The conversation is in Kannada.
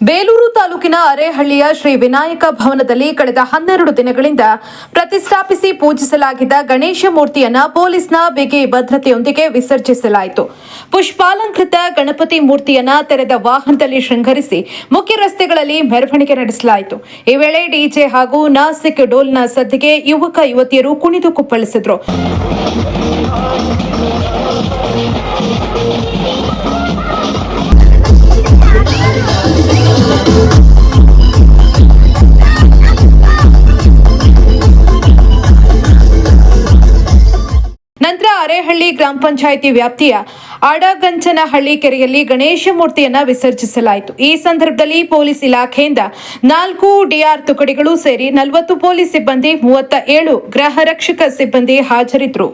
ಬೇಲೂರು ತಾಲೂಕಿನ ಅರೇಹಳ್ಳಿಯ ಶ್ರೀ ವಿನಾಯಕ ಭವನದಲ್ಲಿ ಕಳೆದ 12 ದಿನಗಳಿಂದ ಪ್ರತಿಷ್ಠಾಪಿಸಿ ಪೂಜಿಸಲಾಗಿದ್ದ ಗಣೇಶ ಮೂರ್ತಿಯನ್ನು ಪೊಲೀಸ್ನ ಬಿಗಿ ಭದ್ರತೆಯೊಂದಿಗೆ ವಿಸರ್ಜಿಸಲಾಯಿತು. ಪುಷ್ಪಾಲಂಕೃತ ಗಣಪತಿ ಮೂರ್ತಿಯನ್ನು ತೆರೆದ ವಾಹನದಲ್ಲಿ ಶೃಂಗರಿಸಿ ಮುಖ್ಯ ರಸ್ತೆಗಳಲ್ಲಿ ಮೆರವಣಿಗೆ ನಡೆಸಲಾಯಿತು. ಈ ವೇಳೆ ಡಿಜೆ ಹಾಗೂ ನಾಸಿಕ್ ಡೋಲ್ನ ಸದ್ದಿಗೆ ಯುವಕ ಯುವತಿಯರು ಕುಣಿದು ಕುಪ್ಪಳಿಸಿದರು. ನಂತರ ಅರೇಹಳ್ಳಿ ಗ್ರಾಮ ಪಂಚಾಯಿತಿ ವ್ಯಾಪ್ತಿಯ ಆಡಗಂಚನಹಳ್ಳಿ ಕೆರೆಯಲ್ಲಿ ಗಣೇಶ ಮೂರ್ತಿಯನ್ನು ವಿಸರ್ಜಿಸಲಾಯಿತು. ಈ ಸಂದರ್ಭದಲ್ಲಿ ಪೊಲೀಸ್ ಇಲಾಖೆಯಿಂದ 4 ಡಿಆರ್ ತುಕಡಿಗಳು ಸೇರಿ 40 ಪೊಲೀಸ್ ಸಿಬ್ಬಂದಿ, 37 ಗೃಹ ರಕ್ಷಕ ಸಿಬ್ಬಂದಿ ಹಾಜರಿದ್ದರು.